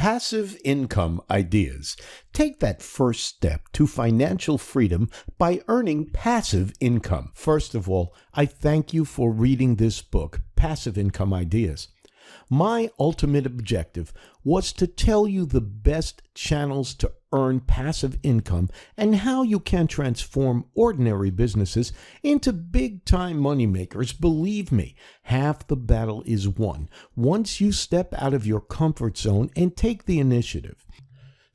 Passive income ideas. Take that first step to financial freedom by earning passive income. First of all, I thank you for reading this book, Passive Income Ideas. My ultimate objective was to tell you the best channels to earn passive income and how you can transform ordinary businesses into big-time moneymakers. Believe me, half the battle is won once you step out of your comfort zone and take the initiative.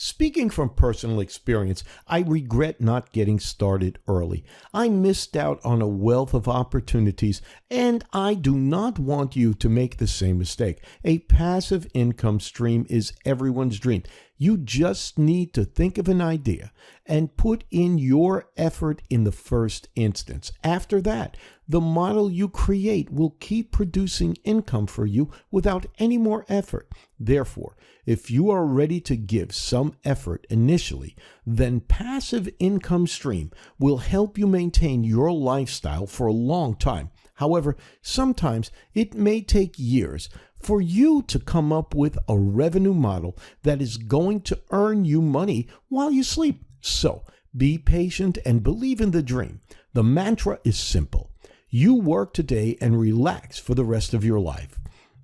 Speaking from personal experience, I regret not getting started early. I missed out on a wealth of opportunities, and I do not want you to make the same mistake. A passive income stream is everyone's dream. You just need to think of an idea and put in your effort in the first instance. After that, the model you create will keep producing income for you without any more effort. Therefore, if you are ready to give some effort initially, then passive income stream will help you maintain your lifestyle for a long time. However, sometimes it may take years for you to come up with a revenue model that is going to earn you money while you sleep. So, be patient and believe in the dream. The mantra is simple. You work today and relax for the rest of your life.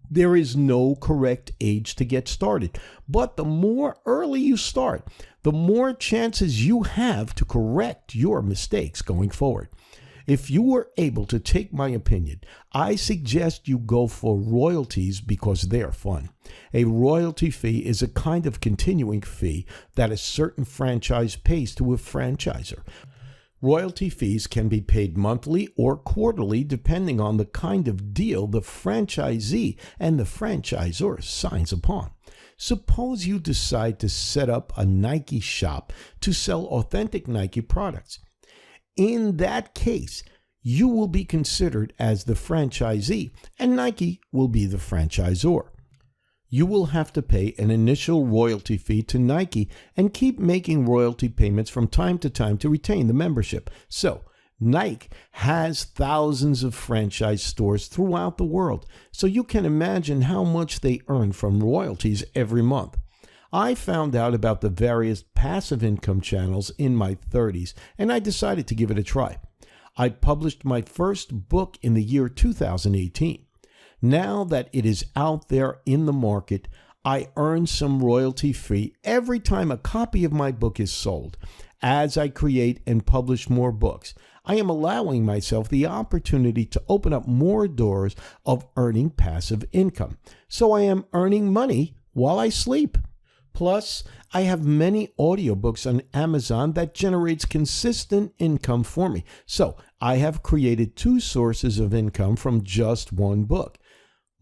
There is no correct age to get started, but the more early you start, the more chances you have to correct your mistakes going forward. If you were able to take my opinion, I suggest you go for royalties because they're fun. A royalty fee is a kind of continuing fee that a certain franchise pays to a franchisor. Royalty fees can be paid monthly or quarterly depending on the kind of deal the franchisee and the franchisor signs upon. Suppose you decide to set up a Nike shop to sell authentic Nike products. In that case, you will be considered as the franchisee and Nike will be the franchisor. You will have to pay an initial royalty fee to Nike and keep making royalty payments from time to time to retain the membership. So, Nike has thousands of franchise stores throughout the world, so you can imagine how much they earn from royalties every month. I found out about the various passive income channels in my 30s, and I decided to give it a try. I published my first book in the year 2018. Now that it is out there in the market, I earn some royalty fee every time a copy of my book is sold. As I create and publish more books, I am allowing myself the opportunity to open up more doors of earning passive income. So I am earning money while I sleep. Plus, I have many audiobooks on Amazon that generates consistent income for me. So I have created 2 sources of income from just one book.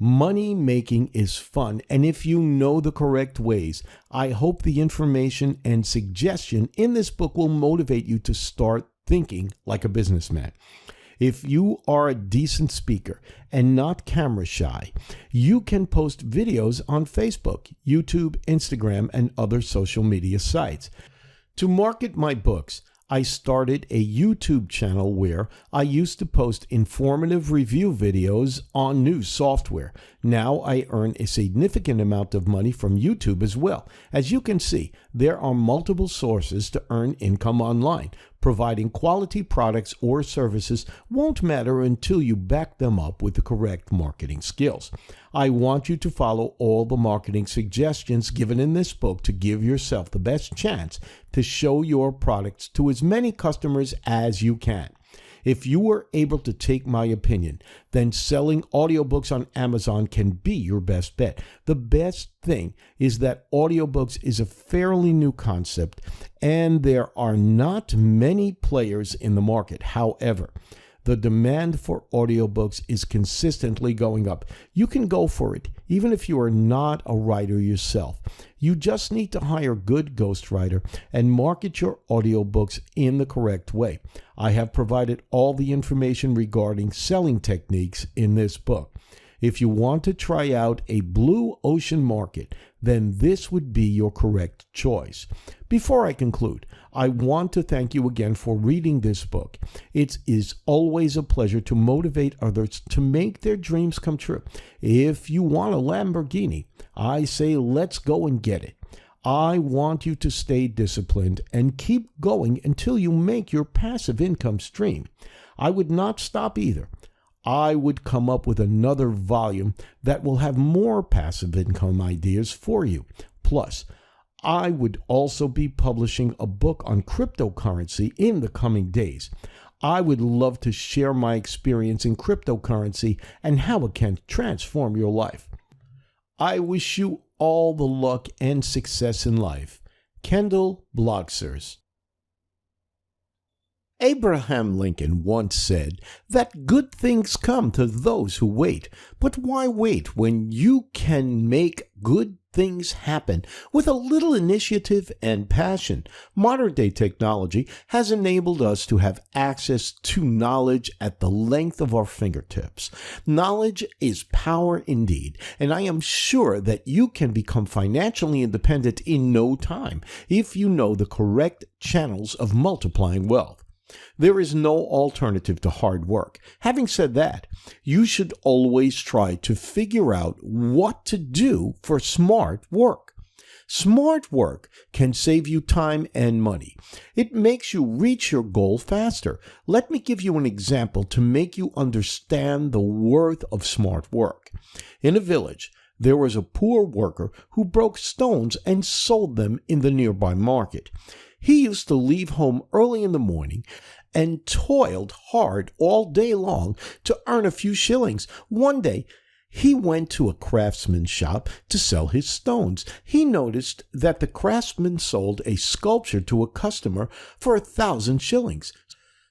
Money making is fun, and if you know the correct ways, I hope the information and suggestion in this book will motivate you to start thinking like a businessman. If you are a decent speaker and not camera shy, you can post videos on Facebook, YouTube, Instagram, and other social media sites. To market my books, I started a YouTube channel where I used to post informative review videos on new software. Now I earn a significant amount of money from YouTube as well. As you can see, there are multiple sources to earn income online. Providing quality products or services won't matter until you back them up with the correct marketing skills. I want you to follow all the marketing suggestions given in this book to give yourself the best chance to show your products to as many customers as you can. If you were able to take my opinion, then selling audiobooks on Amazon can be your best bet. The best thing is that audiobooks is a fairly new concept and there are not many players in the market. However, the demand for audiobooks is consistently going up. You can go for it, even if you are not a writer yourself. You just need to hire a good ghostwriter and market your audiobooks in the correct way. I have provided all the information regarding selling techniques in this book. If you want to try out a blue ocean market, then this would be your correct choice. Before I conclude, I want to thank you again for reading this book. It is always a pleasure to motivate others to make their dreams come true. If you want a Lamborghini, I say let's go and get it. I want you to stay disciplined and keep going until you make your passive income stream. I would not stop either. I would come up with another volume that will have more passive income ideas for you. Plus, I would also be publishing a book on cryptocurrency in the coming days. I would love to share my experience in cryptocurrency and how it can transform your life. I wish you all the luck and success in life. Kendall Bloxers. Abraham Lincoln once said that good things come to those who wait. But why wait when you can make good things happen with a little initiative and passion? Modern-day technology has enabled us to have access to knowledge at the length of our fingertips. Knowledge is power indeed, and I am sure that you can become financially independent in no time if you know the correct channels of multiplying wealth. There is no alternative to hard work. Having said that, you should always try to figure out what to do for smart work. Smart work can save you time and money. It makes you reach your goal faster. Let me give you an example to make you understand the worth of smart work. In a village, there was a poor worker who broke stones and sold them in the nearby market. He used to leave home early in the morning and toiled hard all day long to earn a few shillings. One day, he went to a craftsman's shop to sell his stones. He noticed that the craftsman sold a sculpture to a customer for 1,000 shillings.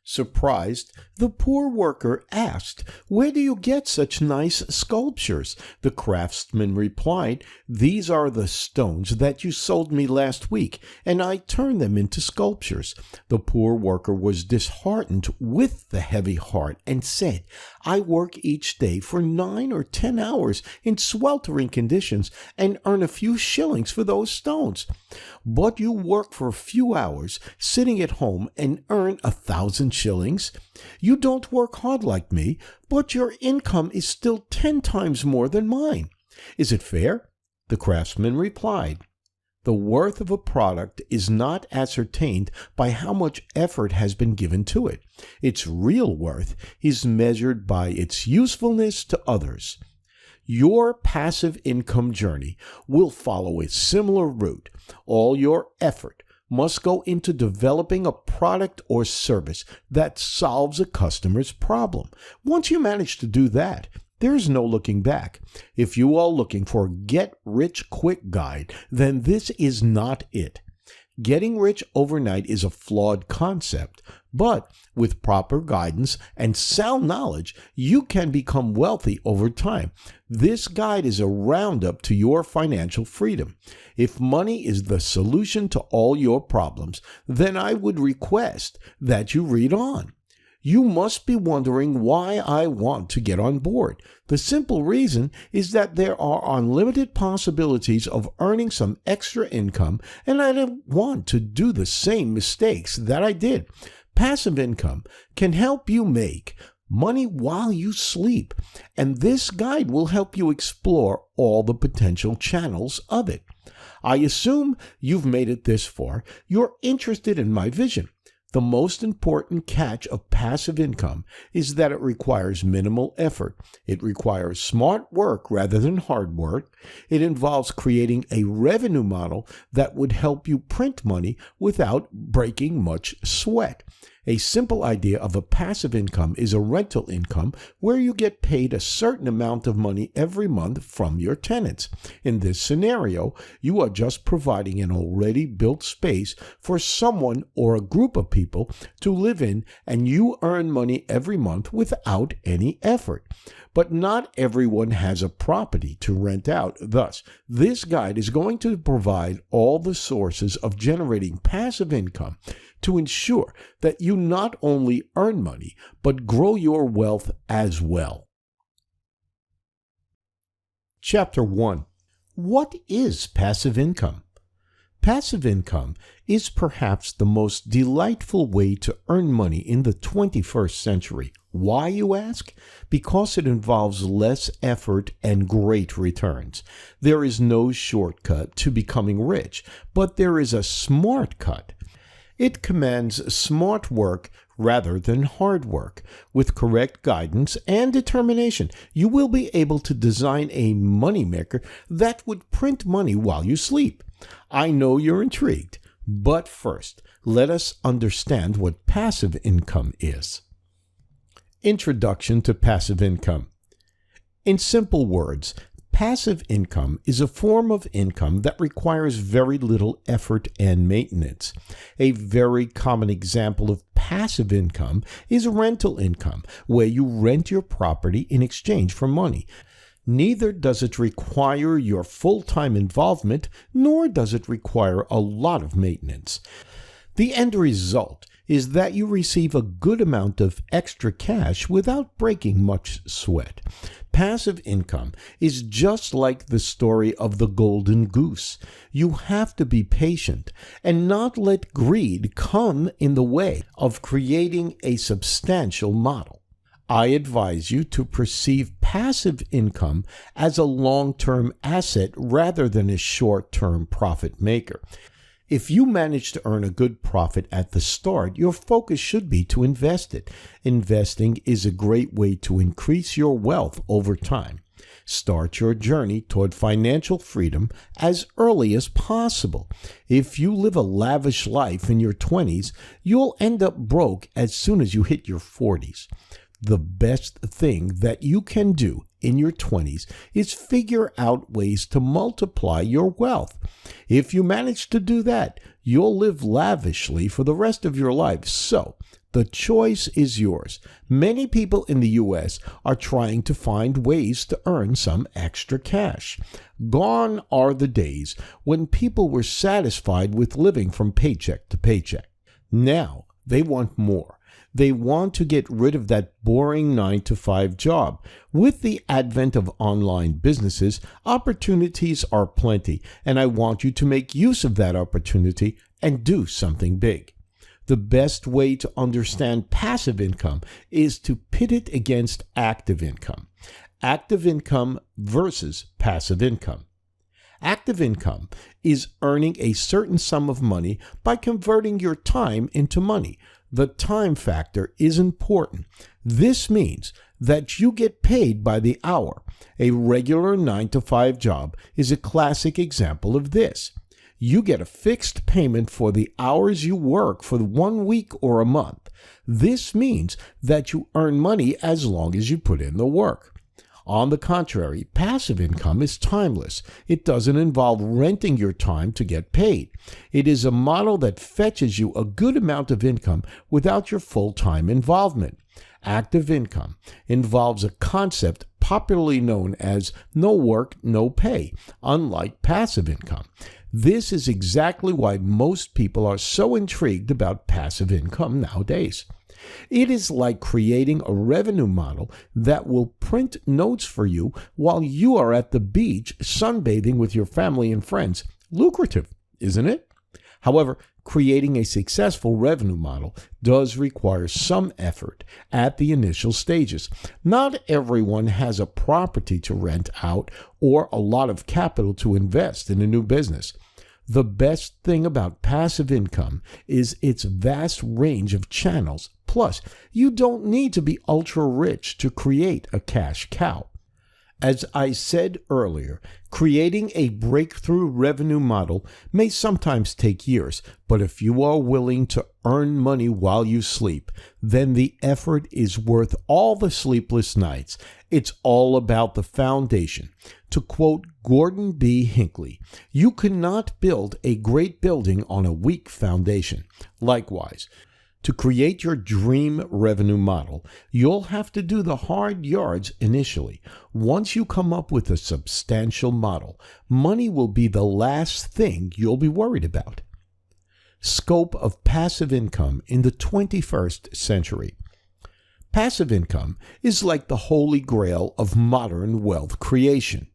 Surprised, the poor worker asked, "Where do you get such nice sculptures?" The craftsman replied, "These are the stones that you sold me last week, and I turned them into sculptures." The poor worker was disheartened with the heavy heart and said, "I work each day for 9 or 10 hours in sweltering conditions and earn a few shillings for those stones. But you work for a few hours sitting at home and earn 1,000 shillings. You don't work hard like me, but your income is still 10 times more than mine. Is it fair?" The craftsman replied, "The worth of a product is not ascertained by how much effort has been given to it. Its real worth is measured by its usefulness to others." Your passive income journey will follow a similar route. All your effort must go into developing a product or service that solves a customer's problem. Once you manage to do that, there is no looking back. If you are looking for a get-rich-quick guide, then this is not it. Getting rich overnight is a flawed concept, but with proper guidance and sound knowledge, you can become wealthy over time. This guide is a roundup to your financial freedom. If money is the solution to all your problems, then I would request that you read on. You must be wondering why I want to get on board. The simple reason is that there are unlimited possibilities of earning some extra income, and I don't want to do the same mistakes that I did. Passive income can help you make money while you sleep, and this guide will help you explore all the potential channels of it. I assume you've made it this far. You're interested in my vision. The most important catch of passive income is that it requires minimal effort. It requires smart work rather than hard work. It involves creating a revenue model that would help you print money without breaking much sweat. A simple idea of a passive income is a rental income where you get paid a certain amount of money every month from your tenants. In this scenario, you are just providing an already built space for someone or a group of people to live in, and you earn money every month without any effort. But not everyone has a property to rent out. Thus, this guide is going to provide all the sources of generating passive income to ensure that you not only earn money, but grow your wealth as well. Chapter 1. What is passive income? Passive income is perhaps the most delightful way to earn money in the 21st century. Why, you ask? Because it involves less effort and great returns. There is no shortcut to becoming rich, but there is a smart cut. It commands smart work rather than hard work. With correct guidance and determination, you will be able to design a moneymaker that would print money while you sleep. I know you're intrigued, but first, let us understand what passive income is. Introduction to passive income. In simple words, passive income is a form of income that requires very little effort and maintenance. A very common example of passive income is rental income, where you rent your property in exchange for money. Neither does it require your full-time involvement, nor does it require a lot of maintenance. The end result is that you receive a good amount of extra cash without breaking much sweat. Passive income is just like the story of the golden goose. You have to be patient and not let greed come in the way of creating a substantial model. I advise you to perceive passive income as a long-term asset rather than a short-term profit maker. If you manage to earn a good profit at the start, your focus should be to invest it. Investing is a great way to increase your wealth over time. Start your journey toward financial freedom as early as possible. If you live a lavish life in your 20s, you'll end up broke as soon as you hit your 40s. The best thing that you can do in your 20s is figure out ways to multiply your wealth. If you manage to do that, you'll live lavishly for the rest of your life. So, the choice is yours. Many people in the U.S. are trying to find ways to earn some extra cash. Gone are the days when people were satisfied with living from paycheck to paycheck. Now, they want more. They want to get rid of that boring 9-to-5 job. With the advent of online businesses, opportunities are plenty, and I want you to make use of that opportunity and do something big. The best way to understand passive income is to pit it against active income. Active income versus passive income. Active income is earning a certain sum of money by converting your time into money. The time factor is important. This means that you get paid by the hour. A regular 9-to-5 job is a classic example of this. You get a fixed payment for the hours you work for 1 week or a month. This means that you earn money as long as you put in the work. On the contrary, passive income is timeless. It doesn't involve renting your time to get paid. It is a model that fetches you a good amount of income without your full-time involvement. Active income involves a concept popularly known as no work, no pay, unlike passive income. This is exactly why most people are so intrigued about passive income nowadays. It is like creating a revenue model that will print notes for you while you are at the beach sunbathing with your family and friends. Lucrative, isn't it? However, creating a successful revenue model does require some effort at the initial stages. Not everyone has a property to rent out or a lot of capital to invest in a new business. The best thing about passive income is its vast range of channels. Plus, you don't need to be ultra rich to create a cash cow. As I said earlier, creating a breakthrough revenue model may sometimes take years, but if you are willing to earn money while you sleep, then the effort is worth all the sleepless nights. It's all about the foundation. To quote Gordon B. Hinckley, you cannot build a great building on a weak foundation. Likewise, to create your dream revenue model, you'll have to do the hard yards initially. Once you come up with a substantial model, money will be the last thing you'll be worried about. Scope of passive income in the 21st century. Passive income is like the holy grail of modern wealth creation.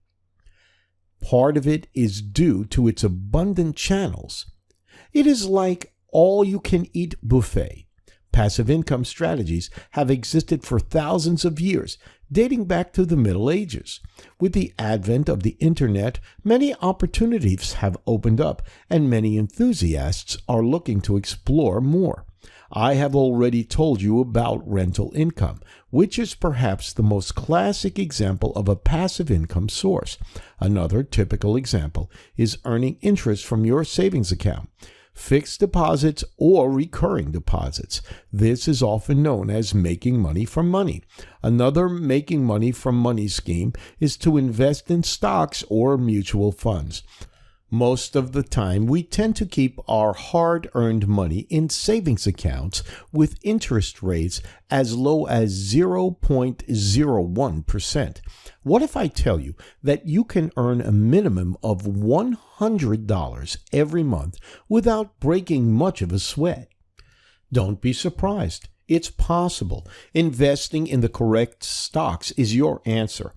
Part of it is due to its abundant channels. It is like all-you-can-eat buffet. Passive income strategies have existed for thousands of years, dating back to the Middle Ages. With the advent of the Internet, many opportunities have opened up, and many enthusiasts are looking to explore more. I have already told you about rental income, which is perhaps the most classic example of a passive income source. Another typical example is earning interest from your savings account. Fixed deposits or recurring deposits. This is often known as making money from money. Another making money from money scheme is to invest in stocks or mutual funds. Most of the time, we tend to keep our hard-earned money in savings accounts with interest rates as low as 0.01%. What if I tell you that you can earn a minimum of $100 every month without breaking much of a sweat? Don't be surprised. It's possible. Investing in the correct stocks is your answer.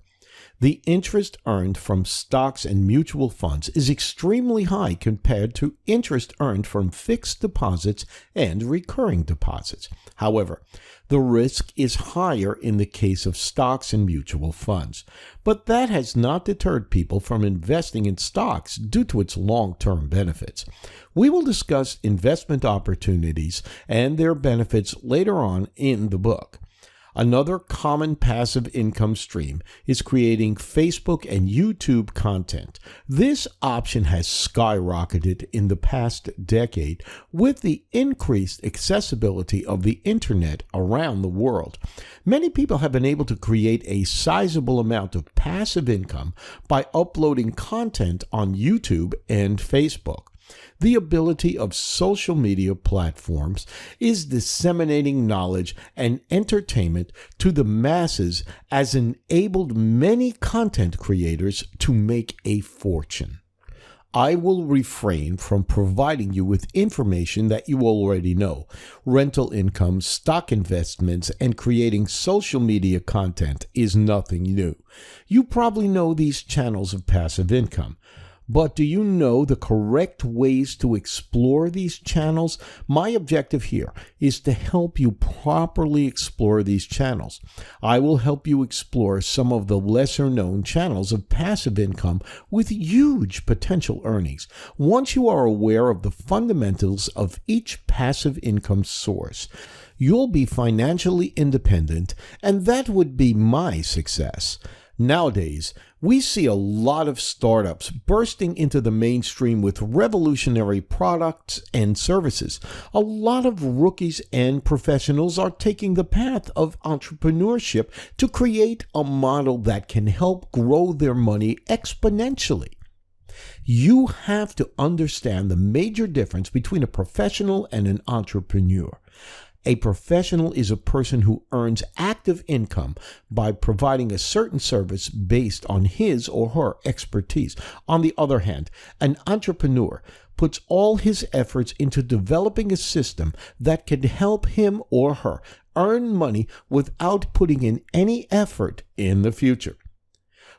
The interest earned from stocks and mutual funds is extremely high compared to interest earned from fixed deposits and recurring deposits. However, the risk is higher in the case of stocks and mutual funds. But that has not deterred people from investing in stocks due to its long-term benefits. We will discuss investment opportunities and their benefits later on in the book. Another common passive income stream is creating Facebook and YouTube content. This option has skyrocketed in the past decade with the increased accessibility of the internet around the world. Many people have been able to create a sizable amount of passive income by uploading content on YouTube and Facebook. The ability of social media platforms is disseminating knowledge and entertainment to the masses has enabled many content creators to make a fortune. I will refrain from providing you with information that you already know. Rental income, stock investments, and creating social media content is nothing new. You probably know these channels of passive income. But do you know the correct ways to explore these channels? My objective here is to help you properly explore these channels. I will help you explore some of the lesser-known channels of passive income with huge potential earnings. Once you are aware of the fundamentals of each passive income source, you'll be financially independent, and that would be my success. Nowadays, we see a lot of startups bursting into the mainstream with revolutionary products and services. A lot of rookies and professionals are taking the path of entrepreneurship to create a model that can help grow their money exponentially. You have to understand the major difference between a professional and an entrepreneur. A professional is a person who earns active income by providing a certain service based on his or her expertise. On the other hand, an entrepreneur puts all his efforts into developing a system that can help him or her earn money without putting in any effort in the future.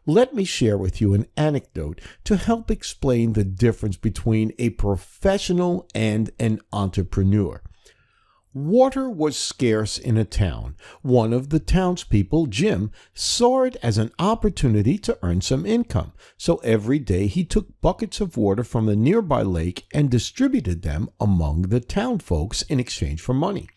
Let me share with you an anecdote to help explain the difference between a professional and an entrepreneur. Water was scarce in a town. One of the townspeople, Jim, saw it as an opportunity to earn some income. So every day he took buckets of water from the nearby lake and distributed them among the town folks in exchange for money.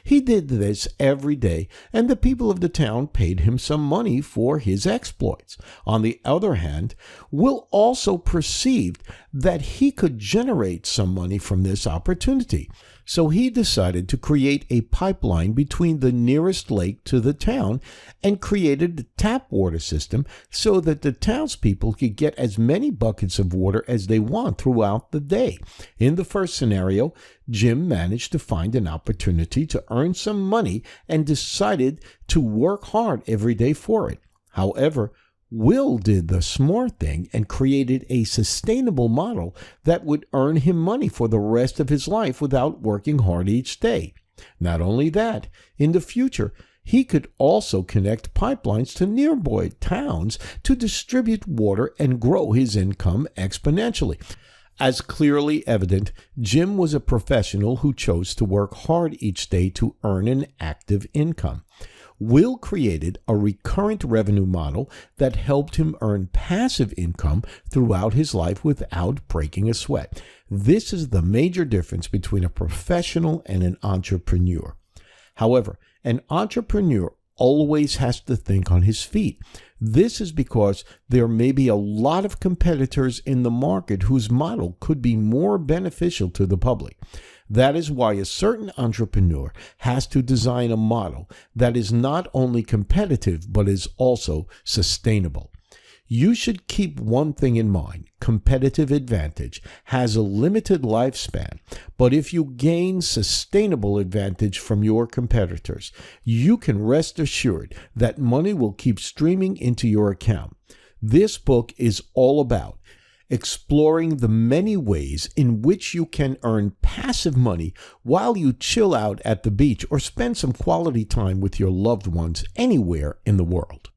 He did this every day, and the people of the town paid him some money for his exploits. On the other hand, Will also perceived that he could generate some money from this opportunity. So he decided to create a pipeline between the nearest lake to the town and created a tap water system so that the townspeople could get as many buckets of water as they want throughout the day. In the first scenario, Jim managed to find an opportunity to earn some money and decided to work hard every day for it. However, Will did the smart thing and created a sustainable model that would earn him money for the rest of his life without working hard each day. Not only that, in the future, He could also connect pipelines to nearby towns to distribute water and grow his income exponentially. As clearly evident, Jim was a professional who chose to work hard each day to earn an active income. Will created a recurrent revenue model that helped him earn passive income throughout his life without breaking a sweat. This is the major difference between a professional and an entrepreneur. However, an entrepreneur always has to think on his feet. This is because there may be a lot of competitors in the market whose model could be more beneficial to the public. That is why a certain entrepreneur has to design a model that is not only competitive but is also sustainable. You should keep one thing in mind. Competitive advantage has a limited lifespan, but if you gain sustainable advantage from your competitors, you can rest assured that money will keep streaming into your account. This book is all about exploring the many ways in which you can earn passive money while you chill out at the beach or spend some quality time with your loved ones anywhere in the world.